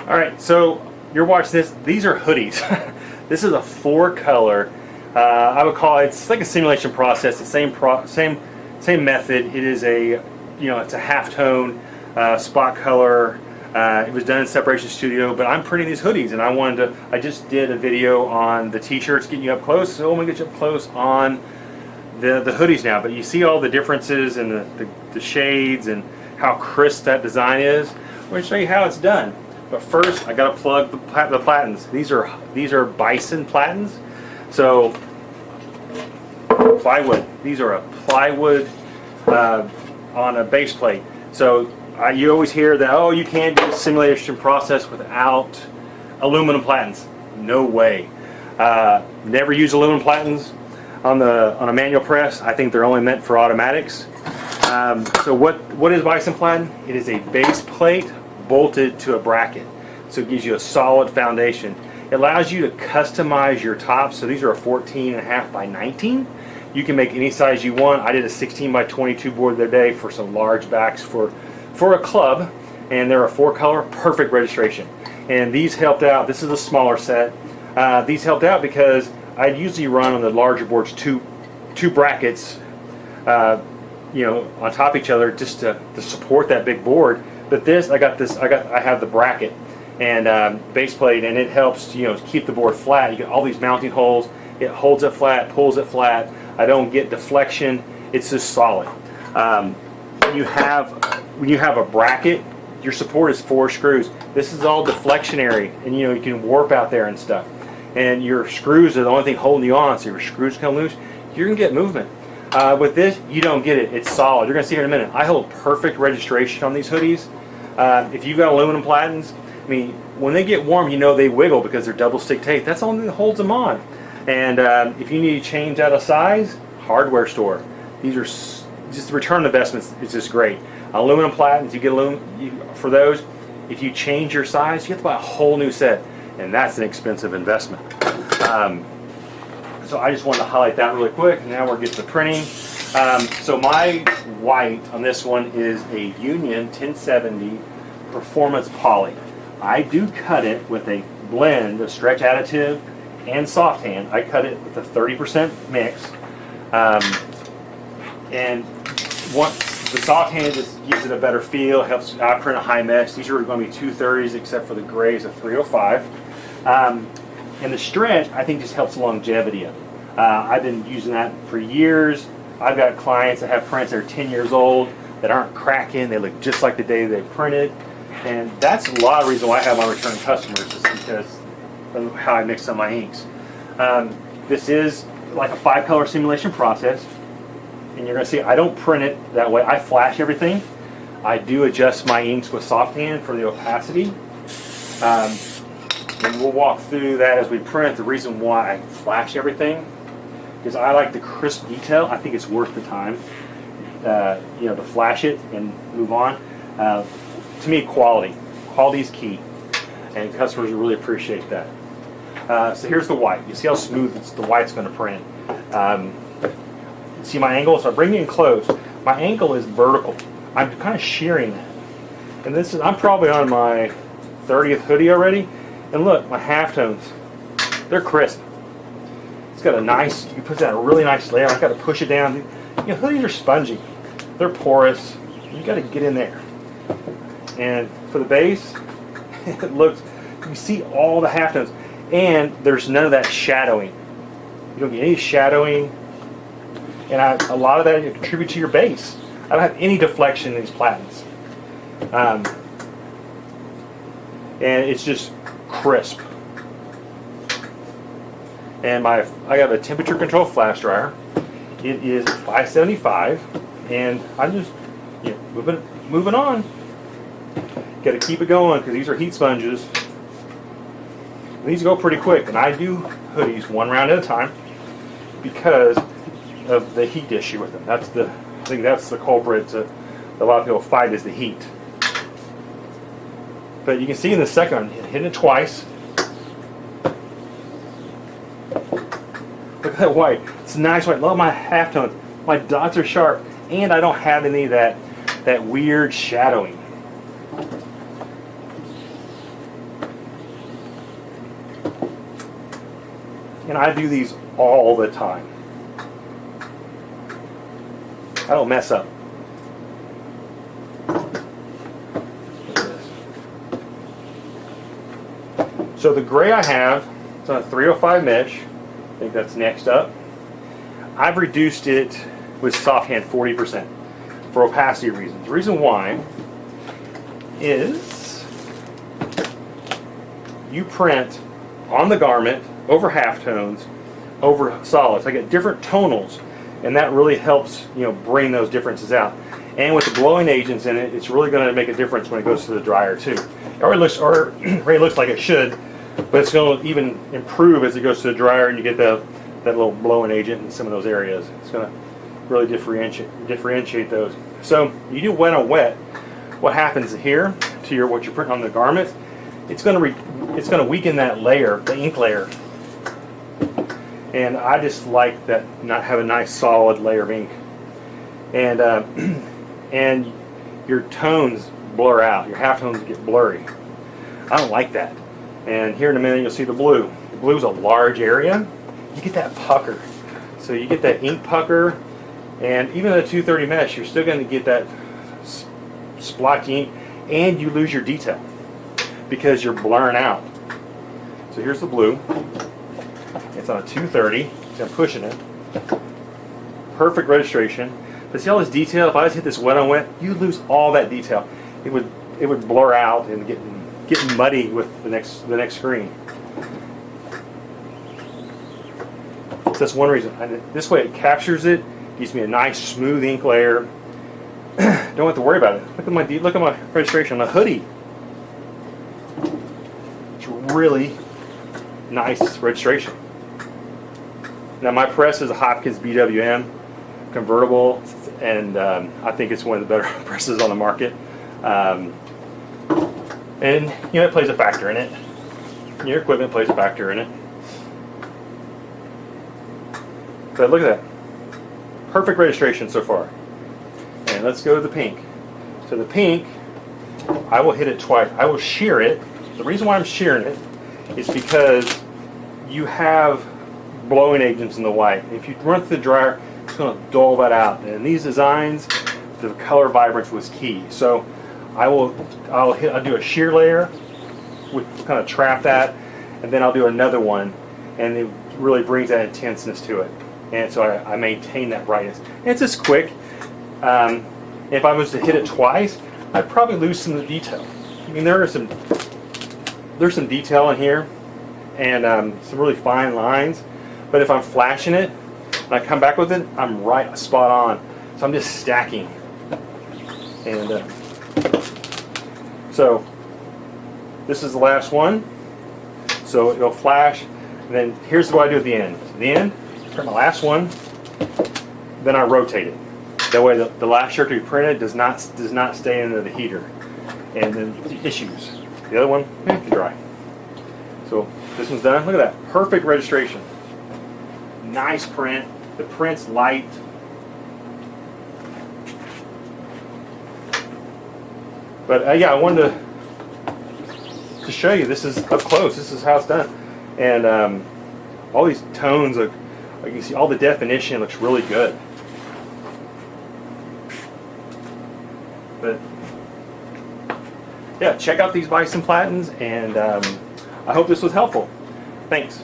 All right, so you're watching this. These are hoodies. This is a 4-color. I would call it, it's like a simulation process. The same method. It is a, it's a halftone spot color. It was done in Separation Studio, but I'm printing these hoodies, and I just did a video on the t-shirts, getting you up close, so I'm gonna get you up close on the hoodies now. But you see all the differences and the shades and how crisp that design is. I'm gonna show you how it's done. But first, I gotta plug the Platens. These are Bison Platens. So plywood. These are a plywood on a base plate. So you always hear that, oh, you can't do the simulation process without aluminum platens. No way. Never use aluminum platens on a manual press. I think they're only meant for automatics. So what is Bison Platen? It is a base plate bolted to a bracket. So it gives you a solid foundation. It allows you to customize your tops. So these are a 14.5 by 19. You can make any size you want. I did a 16 by 22 board the other day for some large backs for a club, and they're a 4-color, perfect registration. And these helped out. This is a smaller set. These helped out because I usually run on the larger boards two brackets, on top of each other just to support that big board. But this, I have the bracket and base plate, and it helps keep the board flat. You get all these mounting holes. It holds it flat, pulls it flat. I don't get deflection. It's just solid. When you have a bracket, your support is 4 screws. This is all deflectionary, and you can warp out there and stuff. And your screws are the only thing holding you on. So if your screws come loose, you're gonna get movement. With this, you don't get it. It's solid. You're gonna see here in a minute. I hold perfect registration on these hoodies. If you've got aluminum platens, I mean, when they get warm, they wiggle because they're double stick tape. That's the only thing that holds them on. And if you need to change out of size, hardware store. These are just the return on investments is just great. Aluminum platens, you get for those. If you change your size, you have to buy a whole new set, and that's an expensive investment. So I just wanted to highlight that really quick. Now we're getting to the printing. So my white on this one is a Union 1070 Performance Poly. I do cut it with a blend of stretch additive and soft hand. I cut it with a 30% mix. And the soft hand just gives it a better feel, helps. I print a high mesh. These are going to be 230s, except for the grays of 305. And the stretch, I think, just helps longevity of it. I've been using that for years. I've got clients that have prints that are 10 years old that aren't cracking. They look just like the day they printed. And that's a lot of reason why I have my return customers, is because of how I mix up my inks. This is like a 5-color simulation process. And you're going to see I don't print it that way. I flash everything. I do adjust my inks with soft hand for the opacity. And we'll walk through that as we print. The reason why I flash everything is I like the crisp detail. I think it's worth the time, to flash it and move on. To me, quality is key, and customers really appreciate that. So here's the white. You see how smooth the white's going to print. See my angle? So I bring it in close. My ankle is vertical. I'm kind of shearing that. And I'm probably on my 30th hoodie already. And look, my halftones, they're crisp. It's got you put that in a really nice layer. I've got to push it down. Hoodies are spongy. They're porous. You got to get in there. And for the base, you see all the halftones. And there's none of that shadowing. You don't get any shadowing. And a lot of that contributes to your base. I don't have any deflection in these platens. And it's just crisp. And I have a temperature control flash dryer. It is 575, and I'm just moving on. Got to keep it going because these are heat sponges. And these go pretty quick, and I do hoodies 1 round at a time because of the heat issue with them. I think that's the culprit that a lot of people fight, is the heat. But you can see in the second one, hitting it twice. Look at that white. It's nice white. Love my halftones. My dots are sharp, and I don't have any of that weird shadowing. and I do these all the time. I don't mess up. So the gray I have, it's on a 305 mesh. I think that's next up. I've reduced it with soft hand 40% for opacity reasons. The reason why is you print on the garment over halftones, over solids. I get different tonals, and that really helps, you know, bring those differences out. And with the blowing agents in it, it's really going to make a difference when it goes to the dryer too. It already looks like it should, but it's going to even improve as it goes to the dryer, and you get that little blowing agent in some of those areas. It's going to really differentiate those. So you do wet on wet. What happens here to what you're putting on the garment? It's going to weaken that layer, the ink layer. And I just like that, not have a nice solid layer of ink. And and your tones blur out. Your halftones get blurry. I don't like that. And here in a minute you'll see the blue. The blue is a large area. You get that pucker. So you get that ink pucker, and even at a 230 mesh, you're still going to get that splotchy ink, and you lose your detail because you're blurring out. So here's the blue. It's on a 230. So I'm pushing it. Perfect registration. But see all this detail? If I just hit this wet on wet, you lose all that detail. It would blur out and get muddy with the next screen. So that's one reason. And this way it captures it, gives me a nice smooth ink layer. Don't have to worry about it. Look at my registration on a hoodie. It's really nice registration. Now my press is a Hopkins BWM convertible, and I think it's one of the better presses on the market. And you know, it plays a factor in it. Your equipment plays a factor in it. But look at that. Perfect registration so far. And let's go to the pink. So the pink, I will hit it twice. I will shear it. The reason why I'm shearing it is because you have blowing agents in the white. If you run through the dryer, it's going to dull that out. And in these designs, the color vibrance was key. So I'll do a shear layer, kind of trap that, and then I'll do another one, and it really brings that intenseness to it. And so I maintain that brightness. And it's just quick. If I was to hit it twice, I'd probably lose some of the detail. I mean, there's some detail in here, and some really fine lines. But if I'm flashing it and I come back with it, I'm right spot on. So I'm just stacking. And so this is the last one. So it'll flash. And then here's what I do at the end. At the end, print my last one. Then I rotate it. That way the last shirt to be printed does not stay into the heater and then the issues. The other one can dry. So this one's done. Look at that. Perfect registration. Nice print. The print's light. But yeah, I wanted to show you. This is up close. This is how it's done. And all these tones, like you can see, all the definition looks really good. But yeah, check out these Bison Platens, and I hope this was helpful. Thanks.